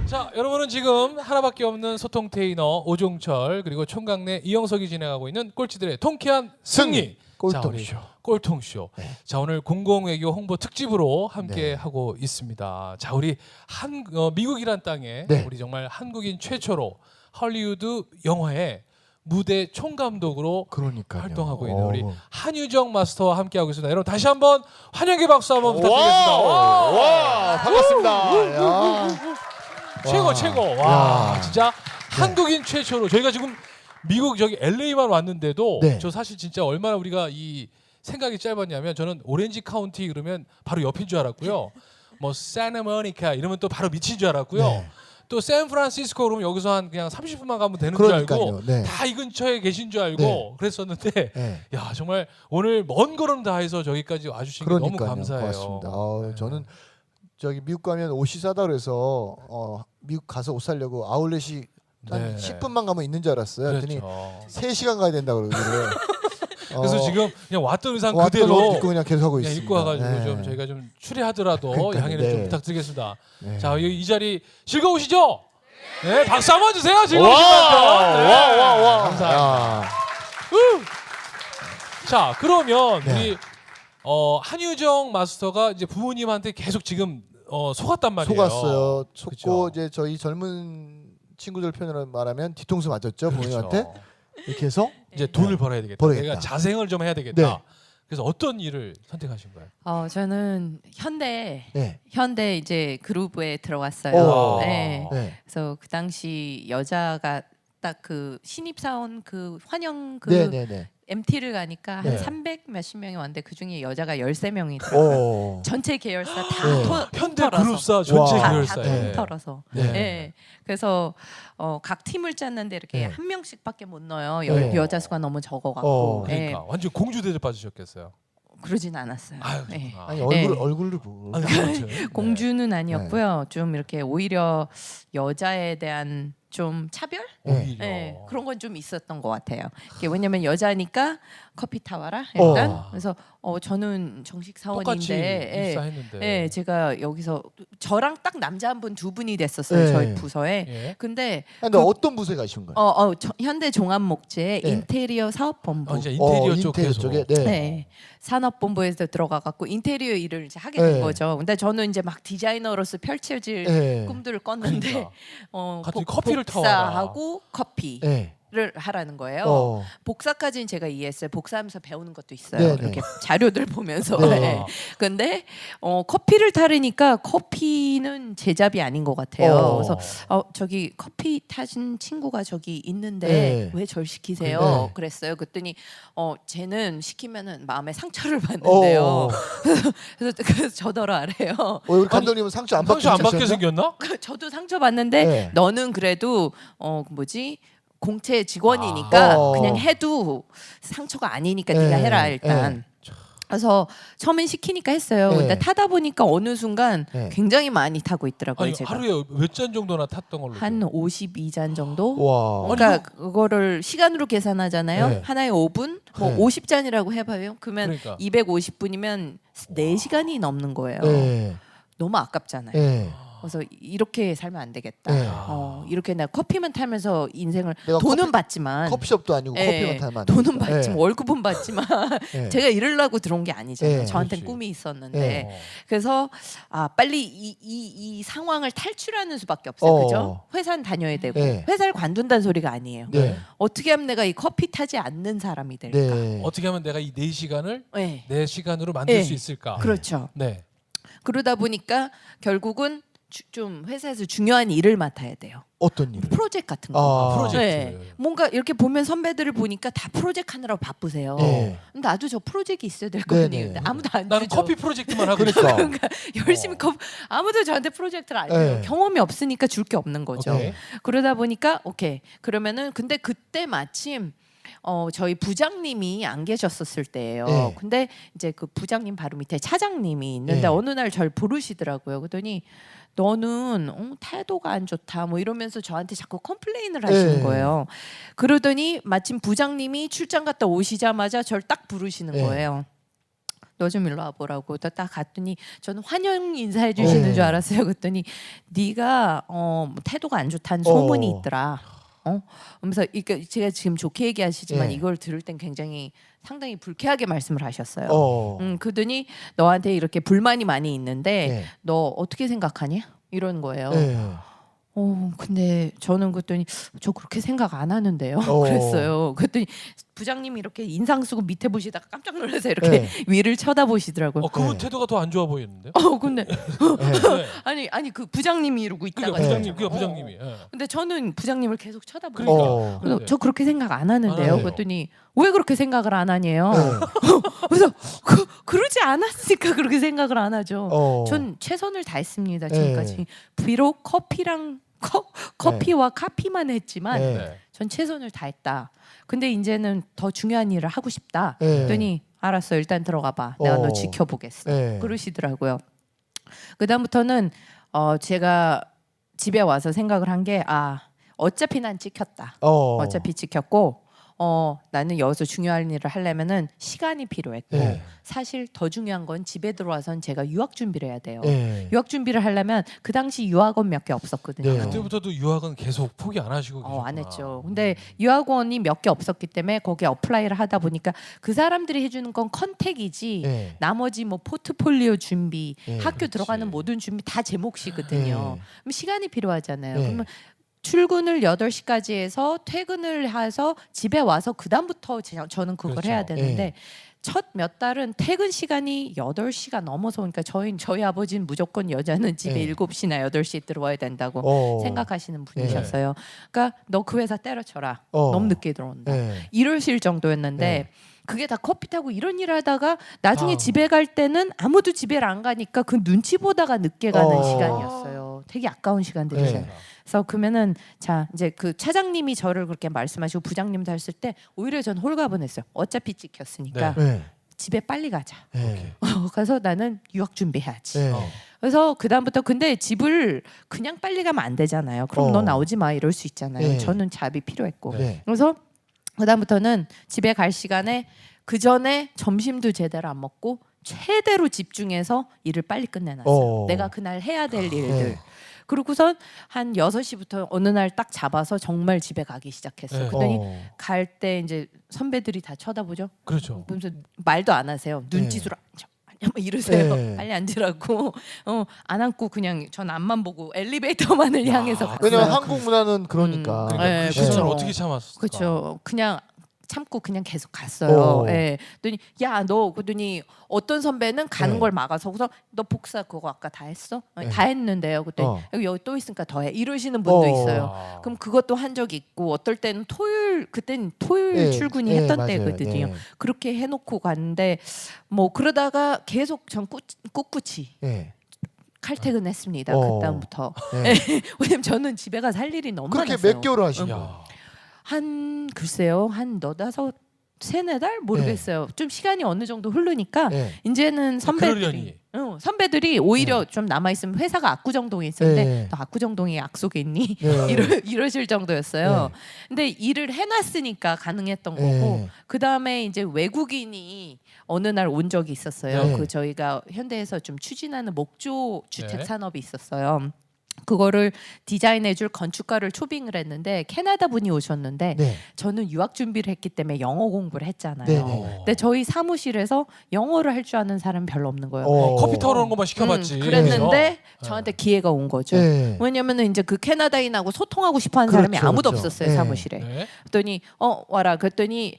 자, 여러분은 지금 하나밖에 없는 소통 테이너 오종철 그리고 총각내 이영석이 진행하고 있는 꼴찌들의 통쾌한 승리. 꼴통쇼. 꼴통쇼. 네. 자, 오늘 공공외교 홍보 특집으로 함께 하고 있습니다. 자, 우리 미국이란 땅에 네. 우리 정말 한국인 최초로 헐리우드 영화의 무대 총감독으로 그러니까요. 활동하고 있는 우리 한유정 마스터와 함께하고 있습니다. 여러분 다시 한번 환영의 박수 한번 부탁드리겠습니다. 와, 반갑습니다. 야. 최고 와. 최고. 와, 야. 진짜 한국인 최초로 저희가 지금 미국 저기 LA만 왔는데도 네. 저 사실 진짜 얼마나 우리가 이 생각이 짧았냐면 저는 오렌지 카운티 그러면 바로 옆인 줄 알았고요. 뭐 세나모니카 이러면 또 바로 밑인 줄 알았고요. 네. 또 샌프란시스코 그러면 여기서 한 그냥 30분만 가면 되는 줄 알고 그러니까요. 네. 다 이 근처에 계신 줄 알고 네. 그랬었는데 네. 야 정말 오늘 먼 걸음 다 해서 저기까지 와주신 게 너무 그러니까요. 감사해요. 고맙습니다. 네. 저는 저기 미국 가면 옷이 싸다 그래서 미국 가서 옷 사려고 아울렛이 한 네. 10분만 가면 있는 줄 알았어요. 그랬더니 그렇죠. 3시간 가야 된다 그러길래. 그래서 지금 그냥 왔던 의상 왔던 그대로 옷 입고 그냥 계속 하고 그냥 있습니다. 입고 와가지고 네. 좀 저희가 좀 추리하더라도 그러니까요. 양해를 좀 네. 부탁드리겠습니다. 네. 자, 이 자리 즐거우시죠? 네, 박수 한번 주세요. 즐거우신 만큼. 네. 와. 감사합니다. 자, 그러면 네. 우리 한유정 마스터가 이제 부모님한테 계속 지금 속았단 말이에요. 속았어요. 속고 그쵸? 이제 저희 젊은 친구들 표현으로 말하면 뒤통수 맞았죠 그렇죠. 부모님한테. 이렇게 해서 이제 돈을 벌어야 되겠다. 벌어야겠다. 내가 자생을 좀 해야 되겠다. 네. 그래서 어떤 일을 선택하신 거예요? 저는 현대 네. 이제 그룹에 들어갔어요. 오. 네. 네. 그래서 그 당시 여자가 딱 그 신입사원 그 환영 그 네네네. MT를 가니까 네. 한 300 몇십 명이 왔는데 그 중에 여자가 13명이 들어가요. 오. 전체 계열사 다 네. 현대 통틀어서. 그룹사 전체 와. 다 계열사에. 통틀어서. 네. 네. 그래서 각 팀을 짰는데 이렇게 네. 한 명씩밖에 못 넣어요. 네. 여자 수가 너무 적어갖고. 그러니까 완전 공주 대접 받으셨겠어요. 그러진 않았어요. 아유, 네. 정말. 아니 네. 얼굴을 보고. 아니, 그렇죠. 네. 공주는 아니었고요. 좀 이렇게 오히려 여자에 대한 좀 차별? 오히려. 네, 그런 건 좀 있었던 것 같아요. 이게 왜냐면 여자니까 커피 타와라 일단. 그래서 저는 정식 똑같이 사원인데, 입사했는데. 예, 제가 여기서 저랑 딱 남자 한 분 두 분이 됐었어요. 네. 저희 부서에. 예. 근데 근데 어떤 부서에 가신 거예요? 현대 종합목재 네. 인테리어 사업본부. 이제 인테리어 인테리어 쪽에서. 쪽에. 네. 네. 산업본부에서 들어가 갖고 인테리어 일을 이제 하게 된 네. 거죠. 근데 저는 이제 막 디자이너로서 펼쳐질 네. 꿈들을 꿨는데 그러니까. 어, 갑자기 커피를 타와라. 복사하고 커피를 네. 하라는 거예요. 어. 복사까지는 제가 이해했어요. 복사하면서 배우는 것도 있어요. 네, 네. 이렇게 자료들 보면서. 네. 네. 근데 커피를 타르니까 커피는 제 잡이 아닌 것 같아요. 그래서 저기 커피 타신 친구가 저기 있는데 네. 왜 절 시키세요? 네. 그랬어요. 그랬더니 쟤는 시키면은 마음에 상처를 받는데요. 그래서 저더러 아래요. 우리 감독님은 상처 안 받게 상처 안 받게 생겼나? 생겼나? 저도 상처 받는데 네. 너는 그래도 공채 직원이니까 그냥 해도 상처가 아니니까 네. 네가 해라 일단. 네. 그래서 처음엔 시키니까 했어요. 네. 근데 타다 보니까 어느 순간 네. 굉장히 많이 타고 있더라고요. 아니, 제가 하루에 몇 잔 정도나 탔던 걸로? 한 52잔 정도. 와. 그러니까 그거를 시간으로 계산하잖아요. 네. 하나에 5분, 뭐 네. 50잔이라고 해봐요. 그러면 그러니까. 250분이면 4시간이 넘는 거예요. 네. 너무 아깝잖아요. 네. 그래서 이렇게 살면 안 되겠다. 네. 이렇게 내가 커피만 타면서 인생을 내가 돈은 받지만 커피숍도 아니고 예, 커피만 타면 안 돈은 되니까. 받지만 월급은 받지만 네. 제가 이러려고 들어온 게 아니잖아요. 네, 저한테는 그렇지. 꿈이 있었는데 네. 그래서 빨리 이 상황을 탈출하는 수밖에 없어요. 그죠? 회사는 다녀야 되고 네. 회사를 관둔다는 소리가 아니에요. 네. 어떻게 하면 내가 이 커피 타지 않는 사람이 될까? 네. 어떻게 하면 내가 이 4시간을 네. 내 시간으로 만들 네. 수 있을까? 그렇죠. 네. 그러다 보니까 결국은 좀 회사에서 중요한 일을 맡아야 돼요. 어떤 일? 프로젝트 같은 거. 프로젝트. 네. 뭔가 이렇게 보면 선배들을 보니까 다 프로젝트 하느라고 바쁘세요. 네. 나도 저 프로젝트 있어야 될 거 네, 아니에요. 네. 근데 아무도 안 나는 주죠. 커피 프로젝트만 하고 그러니까. 그러니까 열심히 아무도 저한테 프로젝트를 안 줘요. 네. 경험이 없으니까 줄 게 없는 거죠. 오케이. 그러다 보니까 오케이. 그러면은 근데 그때 마침 저희 부장님이 안 계셨었을 때예요. 네. 근데 이제 그 부장님 바로 밑에 차장님이 있는데 네. 어느 날 절 부르시더라고요. 그러더니 너는 태도가 안 좋다 뭐 이러면서 저한테 자꾸 컴플레인을 하시는 네. 거예요. 그러더니 마침 부장님이 출장 갔다 오시자마자 절 딱 부르시는 네. 거예요. 너 좀 일로 와보라고. 딱 갔더니 저는 환영 인사해 주시는 줄 알았어요. 그랬더니 네가 태도가 안 좋다는 소문이 있더라. 그러면서 이게 제가 지금 좋게 얘기하시지만 예. 이걸 들을 땐 굉장히 상당히 불쾌하게 말씀을 하셨어요. 어. 그러더니 너한테 이렇게 불만이 많이 있는데 예. 너 어떻게 생각하냐? 이런 거예요. 예. 근데 저는 그랬더니 저 그렇게 생각 안 하는데요. 그랬어요. 그랬더니 부장님이 이렇게 인상 쓰고 밑에 보시다가 깜짝 놀라서 이렇게 네. 위를 쳐다보시더라고요. 그분 네. 태도가 더 안 좋아 보이는데요? 근데 네. 아니 그 부장님이 이러고 있다가 그러니까 부장님, 진짜. 부장님이. 예. 근데 저는 부장님을 계속 쳐다보고 그러니까. 그래서 저 그렇게 생각 안 하는데요. 안 해요. 그랬더니 왜 그렇게 생각을 안 하냐요. 네. 그래서 그러지 않았으니까 그렇게 생각을 안 하죠. 어. 전 최선을 다했습니다 지금까지. 비록 커피와 카피만 했지만 네. 네. 전 최선을 다했다. 근데 이제는 더 중요한 일을 하고 싶다. 네. 그랬더니 알았어 일단 들어가 봐. 내가 너 지켜보겠어. 네. 그러시더라고요. 그 다음부터는 제가 집에 와서 생각을 한 게 어차피 난 찍혔다. 어차피 찍혔고 나는 여기서 중요한 일을 하려면은 시간이 필요했고 네. 사실 더 중요한 건 집에 들어와선 제가 유학 준비를 해야 돼요. 네. 유학 준비를 하려면 그 당시 유학원 몇 개 없었거든요. 네. 그때부터도 유학은 계속 포기 안 하시고 계셨구나. 안 했죠. 근데 유학원이 몇 개 없었기 때문에 거기에 어플라이를 하다 보니까 그 사람들이 해주는 건 컨택이지 네. 나머지 뭐 포트폴리오 준비, 네, 학교 그렇지. 들어가는 모든 준비 다 제 몫이거든요. 네. 그럼 시간이 필요하잖아요. 네. 그러면 출근을 8시까지 해서 퇴근을 해서 집에 와서 그다음부터 저는 그걸 그렇죠. 해야 되는데 네. 첫 몇 달은 퇴근 시간이 8시가 넘어서 오니까 저희 아버지는 무조건 여자는 집에 네. 7시나 8시에 들어와야 된다고 생각하시는 분이셨어요. 그러니까 너 그 회사 때려쳐라. 너무 늦게 들어온다. 네. 이러실 정도였는데 네. 그게 다 커피 타고 이런 일을 하다가 나중에 아. 집에 갈 때는 아무도 집에를 안 가니까 그 눈치 보다가 늦게 가는 어. 시간이었어요. 되게 아까운 시간들이죠. 네. 그래서 그러면은 자 이제 그 차장님이 저를 그렇게 말씀하시고 부장님도 했을 때 오히려 전 홀가분했어요. 어차피 찍혔으니까 네. 집에 빨리 가자. 네. 그래서 나는 유학 준비해야지. 네. 그래서 그 다음부터 근데 집을 그냥 빨리 가면 안 되잖아요. 그럼 너 나오지 마 이럴 수 있잖아요. 네. 저는 잡이 필요했고. 네. 그래서 그 다음부터는 집에 갈 시간에 그 전에 점심도 제대로 안 먹고 최대로 집중해서 일을 빨리 끝내놨어요. 내가 그날 해야 될 일들. 네. 그러고선 한 6시부터 어느 날 딱 잡아서 정말 집에 가기 시작했어요. 네. 그랬더니 갈 때 이제 선배들이 다 쳐다보죠. 그렇죠. 그러면서 말도 안 하세요. 눈짓으로 앉아 막 이러세요. 네. 빨리 앉으라고. 안 앉고 그냥 전 앞만 보고 엘리베이터만을 향해서 갔어요. 왜냐면 한국 문화는 그러니까. 그러니까 네, 그 시선을 그렇죠. 어떻게 참았을까? 그렇죠. 그냥 참고 그냥 계속 갔어요. 예. 그랬더니 너 그러더니 어떤 선배는 가는 네. 걸 막아서 그래서 너 복사 그거 아까 다 했어? 네. 다 했는데요. 그랬더니 여기 또 있으니까 더 해. 이러시는 분도 있어요. 아. 그럼 그것도 한 적이 있고 어떨 때는 그때는 토요일 네. 출근이 네, 했던 맞아요. 때거든요. 네. 그렇게 해놓고 갔는데 뭐 그러다가 계속 전 꿋꿋이 네. 칼퇴근했습니다. 그다음부터. 네. 왜냐면 저는 집에 가서 할 일이 너무 그렇게 많았어요. 몇 개월 하신 거예요? 야. 글쎄요 한 너다섯 세네 달 모르겠어요. 좀 시간이 어느 정도 흐르니까 네. 이제는 그러려니. 선배들이 오히려 좀 남아 있으면 회사가 압구정동에 있었는데 네. 너 압구정동에 약속이 있니? 네. 이러실 정도였어요. 근데 일을 해놨으니까 가능했던 네. 거고 그 다음에 이제 외국인이 어느 날 온 적이 있었어요. 네. 그 저희가 현대에서 좀 추진하는 목조 주택 네. 산업이 있었어요. 그거를 디자인해줄 건축가를 초빙을 했는데 캐나다 분이 오셨는데 네. 저는 유학 준비를 했기 때문에 영어 공부를 했잖아요. 네. 근데 저희 사무실에서 영어를 할 줄 아는 사람은 별로 없는 거예요. 커피 타오르는 것만 시켜봤지. 그랬는데 그래서. 저한테 기회가 온 거죠. 네. 왜냐면은 이제 그 캐나다인하고 소통하고 싶어하는 그렇죠, 사람이 아무도 그렇죠. 없었어요 네. 사무실에. 네. 그랬더니 와라. 그랬더니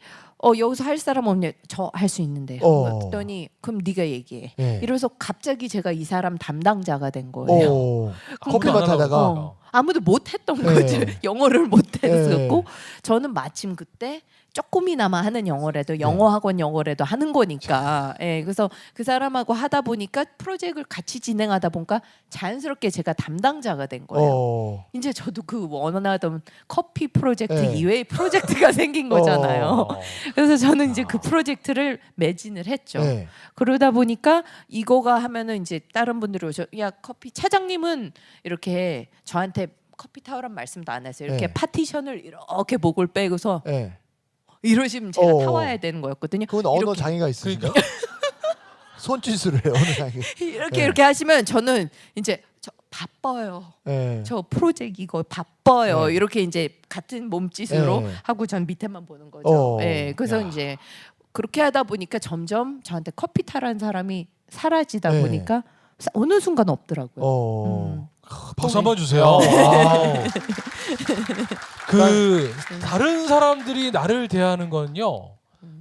여기서 할 사람 없냐? 저 할 수 있는데요. 그랬더니 그럼 네가 얘기해. 네. 이래서 갑자기 제가 이 사람 담당자가 된 거예요. 커피만 타다가 아무도 못했던 네. 거죠. 영어를 못했었고 네. 저는 마침 그때 조금이나마 하는 영어라도 영어 학원 영어라도 하는 거니까. 그래서 그 사람하고 하다 보니까 프로젝트를 같이 진행하다 보니까 자연스럽게 제가 담당자가 된 거예요. 이제 저도 그 원하던 커피 프로젝트 네. 이외의 프로젝트가 생긴 거잖아요. 그래서 저는 이제 그 프로젝트를 매진을 했죠. 네. 그러다 보니까 이거가 하면은 이제 다른 분들이 오셔 야 커피 차장님은 이렇게 저한테 커피 타오란 말씀도 안 했어요. 이렇게 네. 파티션을 이렇게 목을 빼고서 네. 이러시면 제가 타와야 되는 거였거든요. 그건 언어 이렇게. 장애가 있으신가요? 손짓을 해요. 어느 날. 이렇게 네. 이렇게 하시면 저는 이제 저 바빠요. 네. 저 프로젝트 이거 바빠요. 네. 이렇게 이제 같은 몸짓으로 네. 하고 전 밑에만 보는 거죠. 예. 그래서 야. 이제 그렇게 하다 보니까 점점 저한테 커피 타라는 사람이 사라지다 네. 보니까 어느 순간 없더라고요. 어. 박수 한번 주세요. 와우. 그 다른 사람들이 나를 대하는 건요.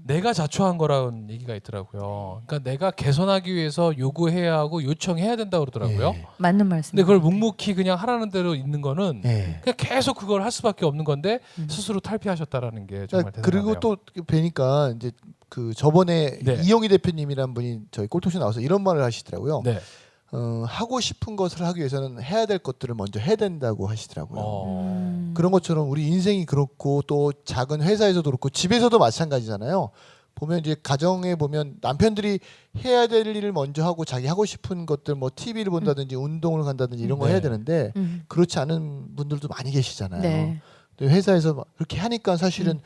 내가 자초한 거라는 얘기가 있더라고요. 그러니까 내가 개선하기 위해서 요구해야 하고 요청해야 된다고 그러더라고요. 네. 맞는 말씀. 근데 그걸 묵묵히 그냥 하라는 대로 있는 거는 네. 그냥 계속 그걸 할 수밖에 없는 건데 스스로 탈피하셨다라는 게 정말 대단하네요. 그리고 또 뵈니까 이제 그 저번에 네. 이영희 대표님이란 분이 저희 꼴통쇼 나와서 이런 말을 하시더라고요. 네. 하고 싶은 것을 하기 위해서는 해야 될 것들을 먼저 해야 된다고 하시더라고요. 그런 것처럼 우리 인생이 그렇고 또 작은 회사에서도 그렇고 집에서도 마찬가지잖아요. 보면 이제 가정에 보면 남편들이 해야 될 일을 먼저 하고 자기 하고 싶은 것들 뭐 TV를 본다든지 운동을 간다든지 이런 거 네. 해야 되는데 음. 그렇지 않은 분들도 많이 계시잖아요. 네. 근데 회사에서 막 그렇게 하니까 사실은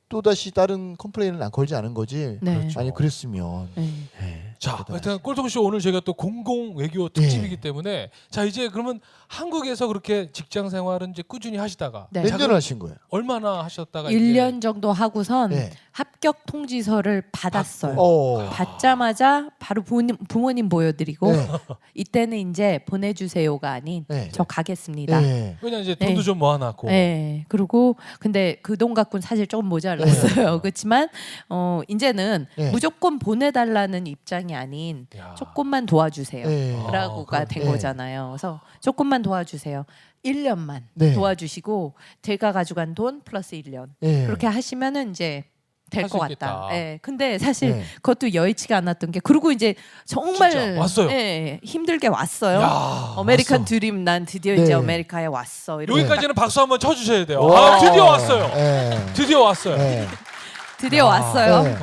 또 다시 다른 컴플레인은 안 걸지 않은 거지. 네. 그렇죠. 아니 그랬으면. 네. 네. 자, 대단하시죠. 하여튼 꼴통쇼 오늘 저희가 또 공공 외교 특집이기 때문에 자 이제 그러면 한국에서 그렇게 직장 생활은 이제 꾸준히 하시다가 네. 몇 자, 년을 하신 거예요? 얼마나 하셨다가 1년 정도 하고선 네. 합격 통지서를 받았어요. 어. 받자마자 바로 부모님 보여드리고 네. 이때는 이제 보내주세요가 아닌 네. 저 가겠습니다. 네. 왜냐 이제 돈도 네. 좀 모아놨고 네. 그리고 근데 그 돈 갖고는 사실 조금 모자랐어요. 그렇지만 이제는 네. 무조건 보내달라는 입장이 아닌 야. 조금만 도와주세요. 네. 라고가 된 네. 거잖아요. 그래서 조금만 도와주세요. 1년만 네. 도와주시고 제가 가져간 돈 플러스 1년 네. 그렇게 하시면은 이제 될 할수 것 있겠다. 같다. 예. 근데 사실 네. 그것도 여의치가 않았던 게 그리고 이제 정말 진짜 왔어요. 예, 힘들게 왔어요. 야, 아메리칸 왔어. 드림 난 드디어 네. 이제 아메리카에 왔어. 이러고 여기까지는 박수 한번 쳐주셔야 돼요. 와. 아 드디어 왔어요. 네. 드디어 왔어요. 네. 드디어 야. 왔어요. 네.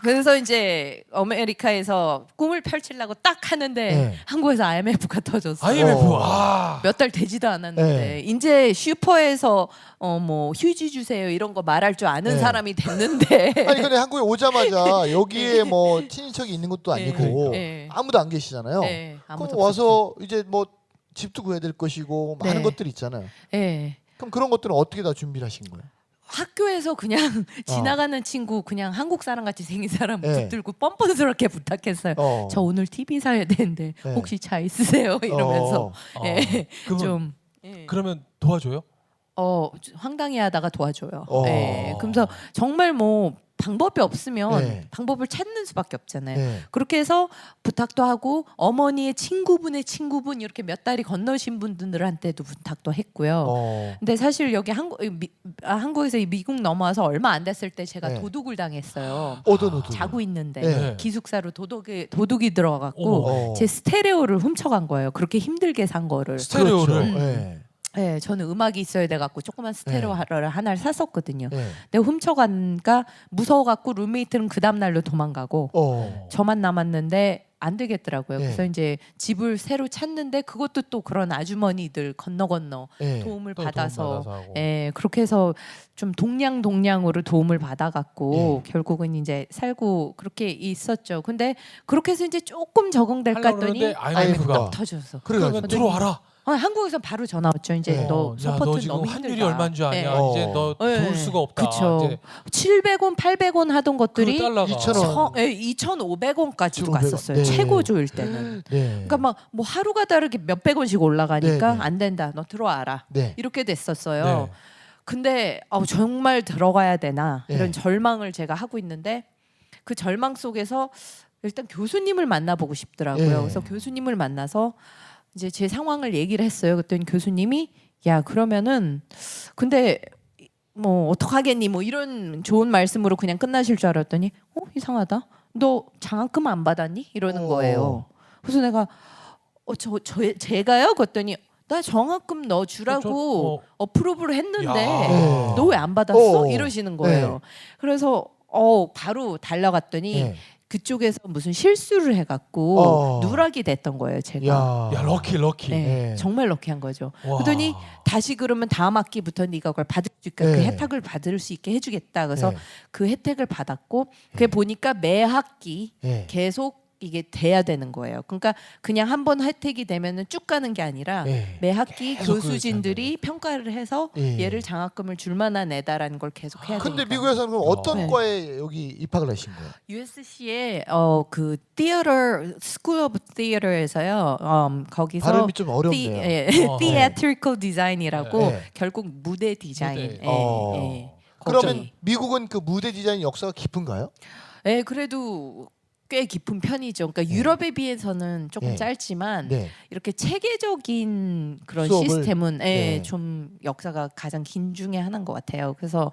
그래서 이제 아메리카에서 꿈을 펼치려고 딱 하는데 네. 한국에서 IMF가 터졌어. IMF 어. 와. 몇 달 되지도 않았는데 네. 이제 슈퍼에서 뭐 휴지 주세요 이런 거 말할 줄 아는 네. 사람이 됐는데 아니 근데 한국에 오자마자 여기에 뭐 친인척이 있는 것도 아니고 네. 아무도 안 계시잖아요. 네, 그럼 아무도 와서 이제 뭐 집도 구해야 될 것이고 많은 네. 것들이 있잖아요. 네. 그럼 그런 것들은 어떻게 다 준비를 하신 거예요? 학교에서 그냥 지나가는 친구 그냥 한국 사람 같이 생긴 사람 네. 붙들고 뻔뻔스럽게 부탁했어요. 어. 저 오늘 TV 사야 되는데 네. 혹시 차 있으세요? 이러면서 예, 그러면, 좀 예. 그러면 도와줘요? 황당해하다가 도와줘요. 어. 예, 그래서 정말 뭐 방법이 없으면 네. 방법을 찾는 수밖에 없잖아요. 네. 그렇게 해서 부탁도 하고 어머니의 친구분의 친구분 이렇게 몇 달이 건너신 분들한테도 부탁도 했고요. 근데 사실 여기 한국에서 이 미국 넘어와서 얼마 안 됐을 때 제가 네. 도둑을 당했어요. 어떤 자고 있는데 네. 기숙사로 도둑이 들어가갖고 어머. 제 스테레오를 훔쳐간 거예요. 그렇게 힘들게 산 거를. 스테레오를. 그렇죠. 네. 네, 저는 음악이 있어야 돼갖고 조그만 스테레오 하나를 샀었거든요. 네. 근데 훔쳐간가 무서워갖고 룸메이트는 그 다음 날로 도망가고 저만 남았는데 안 되겠더라고요. 네. 그래서 이제 집을 새로 찾는데 그것도 또 그런 아주머니들 건너 네. 도움을 또 받아서 도움 하고. 예, 그렇게 해서 좀 동냥으로 도움을 받아갖고 결국은 이제 살고 그렇게 있었죠. 근데 그렇게 해서 이제 조금 적응될까 하려고 했더니 그러는데 IMF가 IMF 가. 터졌어. 그러면 들어와라. 한국에서 바로 전화 왔죠. 이제 네. 너 야, 서포트 너 지금 너무 환율이 힘들다. 얼마인 줄 아냐? 예. 이제 너 네. 도울 수가 없다. 그쵸. 이제 700원, 800원 하던 것들이 그 달러가 2,000원. 2,500원까지도 2,500원. 갔었어요. 네. 최고조일 때는. 네. 그러니까 막 뭐 하루가 다르게 몇백 원씩 올라가니까 네, 네. 안 된다. 너 들어와라. 네. 이렇게 됐었어요. 네. 근데 정말 들어가야 되나 네. 이런 절망을 제가 하고 있는데 그 절망 속에서 일단 교수님을 만나보고 싶더라고요. 네. 그래서 교수님을 만나서 이제 제 상황을 얘기를 했어요. 그랬더니 교수님이 야 그러면은 근데 뭐 어떡하겠니 뭐 이런 좋은 말씀으로 그냥 끝나실 줄 알았더니 이상하다. 너 장학금 안 받았니? 이러는 거예요. 그래서 내가 제가요? 그랬더니 나 장학금 너 주라고 어프로브를 했는데 야. 네. 너 왜 안 받았어? 어. 이러시는 거예요. 네. 그래서 바로 달려갔더니 네. 그쪽에서 무슨 실수를 해갖고 어. 누락이 됐던 거예요. 제가. 야 럭키. 네, 네. 정말 럭키한 거죠. 와. 그러더니 다시 그러면 다음 학기부터 네가 그걸 받을 수 있게 그 네. 혜택을 받을 수 있게 해주겠다. 그래서 네. 그 혜택을 받았고 그게 보니까 매 학기 네. 계속 이게 돼야 되는 거예요. 그러니까 그냥 한 번 혜택이 되면은 쭉 가는 게 아니라 예. 매 학기 계속 교수진들이 평가를 해서 예. 얘를 장학금을 줄 만한 애다라는 걸 계속 해야 돼요. 근데 미국에서는 그럼 어떤 네. 과에 여기 입학을 하신 거예요? USC의 그 Theater School of Theater에서요. 거기서 발음이 좀 어렵네요. Theatrical Design이라고 네. 결국 무대 디자인. 무대. 그러면 거기. 미국은 그 무대 디자인 역사가 깊은가요? 네, 그래도 꽤 깊은 편이죠. 그러니까 유럽에 비해서는 조금 네. 짧지만 네. 이렇게 체계적인 그런 수업을? 시스템은 네. 좀 역사가 가장 긴 중에 하나인 것 같아요. 그래서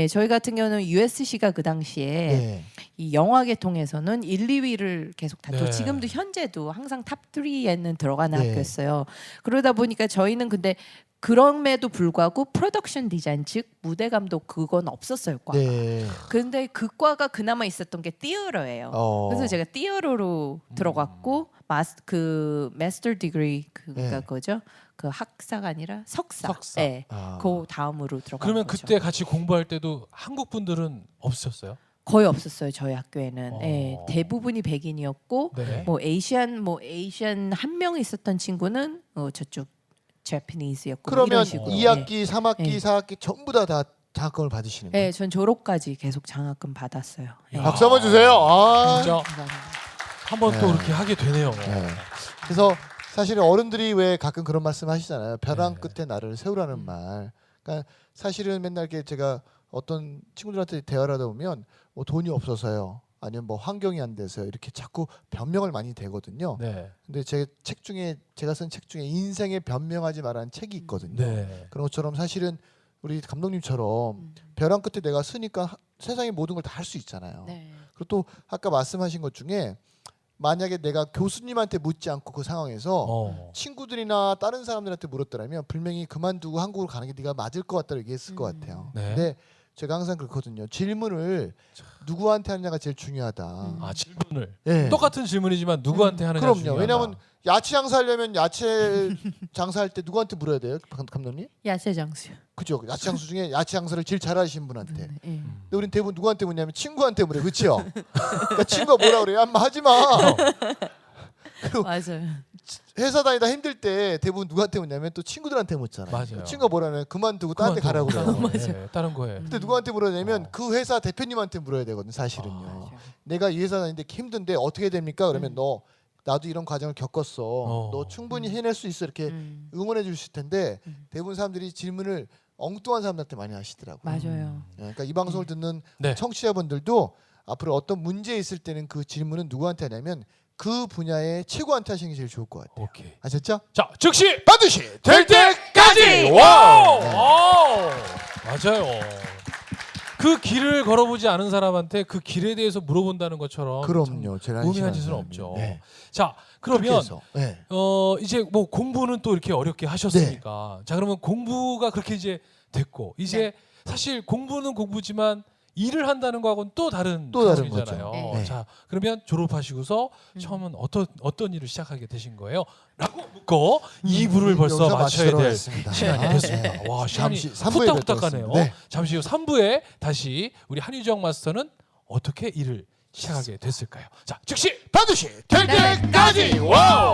저희 같은 경우는 USC가 그 당시에 네. 이 영화계통에서는 1, 2위를 계속 다투고 네. 지금도 현재도 항상 탑 3에는 들어가는 네. 학교였어요. 그러다 보니까 저희는 근데 그럼에도 불구하고 프로덕션 디자인 즉 무대 감독 그건 없었어요 과가. 네. 근데 그 과가 그나마 있었던 게 띠어러예요. 그래서 제가 띠어러로 들어갔고 그 마스터 디그리 그가 네. 거죠. 그 학사가 아니라 석사. 석사. 네. 아. 그 다음으로 들어간 그러면 거죠. 그때 같이 공부할 때도 한국 분들은 없으셨어요? 거의 없었어요 저희 학교에는. 어. 대부분이 백인이었고 네. 뭐 에이시안 한 명 있었던 친구는 저쪽 제피니스였고 그러면 이런 식으로. 2학기, 3학기, 네. 4학기 전부 다 장학금을 받으시는 거예요? 네, 전 졸업까지 계속 장학금 받았어요. 네. 박수 한번 주세요. 아. 진짜 감사합니다. 한 번 또 네. 그렇게 하게 되네요. 네. 그래서 사실 어른들이 왜 가끔 그런 말씀 하시잖아요. 벼랑 네. 끝에 나를 세우라는 말. 그러니까 사실은 맨날 이렇게 제가 어떤 친구들한테 대화를 하다 보면 뭐 돈이 없어서요. 아니면 뭐 환경이 안 돼서요. 이렇게 자꾸 변명을 많이 대거든요. 네. 근데 제 책 중에 제가 쓴 책 중에 인생에 변명하지 말라는 책이 있거든요. 네. 그런 것처럼 사실은 우리 감독님처럼 벼랑 끝에 내가 쓰니까 세상의 모든 걸 다 할 수 있잖아요. 네. 그리고 또 아까 말씀하신 것 중에 만약에 내가 교수님한테 묻지 않고 그 상황에서 친구들이나 다른 사람들한테 물었더라면 분명히 그만두고 한국으로 가는 게 네가 맞을 것 같다고 얘기했을 것 같아요. 네. 근데 제가 항상 그렇거든요. 질문을 누구한테 하느냐가 제일 중요하다. 아 질문을 예. 똑같은 질문이지만 누구한테 하느냐 그럼요. 중요하다. 왜냐하면 야채 장사하려면 야채 장사할 때 누구한테 물어야 돼요, 감독님? 야채 장수요. 그죠? 야채 장수 중에 야채 장사를 제일 잘하시는 분한테. 네. 근데 우린 대부분 누구한테 묻냐면 친구한테 물어요, 그렇죠? 그러니까 친구가 뭐라 그래요? 엄마 하지 마. 맞아요. 회사 다니다 힘들 때 대부분 누구한테 묻냐면 또 친구들한테 묻잖아요. 맞아요. 친구가 뭐라면 그만두고 다른 데 가라고 그래요. 맞아요. 다른 거에. 근데 누구한테 물어냐면 어. 그 회사 대표님한테 물어야 되거든요, 사실은요. 맞아요. 내가 이 회사 다니는데 힘든데 어떻게 됩니까? 그러면 너 나도 이런 과정을 겪었어. 너 충분히 해낼 수 있어. 이렇게 응원해 주실 텐데 대부분 사람들이 질문을 엉뚱한 사람들한테 많이 하시더라고요. 맞아요. 그러니까 이 방송을 듣는 네. 청취자분들도 앞으로 어떤 문제 있을 때는 그 질문은 누구한테 하냐면 그 분야의 최고한테 하시는 게 제일 좋을 것 같아요. 오케이. 아셨죠? 자 즉시 반드시 될 때까지. 와우. 와우. 맞아요. 그 길을 걸어보지 않은 사람한테 그 길에 대해서 물어본다는 것처럼 그럼요. 제가 우매한 짓은 없죠. 네. 자 그렇게 그러면 해서, 네. 이제 뭐 공부는 또 이렇게 어렵게 하셨으니까 자 그러면 공부가 그렇게 이제 됐고 이제 사실 공부는 공부지만 일을 한다는 거하고는 또 다른 다른 부분이잖아요. 거죠. 네. 자 그러면 졸업하시고서 처음은 어떤 일을 시작하게 되신 거예요? 라고 묻고 2부를 벌써 여기서 마쳐야 될 마치도록 시간이 하겠습니다. 됐습니다. 네. 와 시간이 잠시 3부에 후딱후딱 가네요. 뵙겠습니다. 네. 잠시 후 3부에 다시 우리 한유정 마스터는 어떻게 일을 시작하게 됐을까요? 자 즉시 반드시 될 때까지. 와우.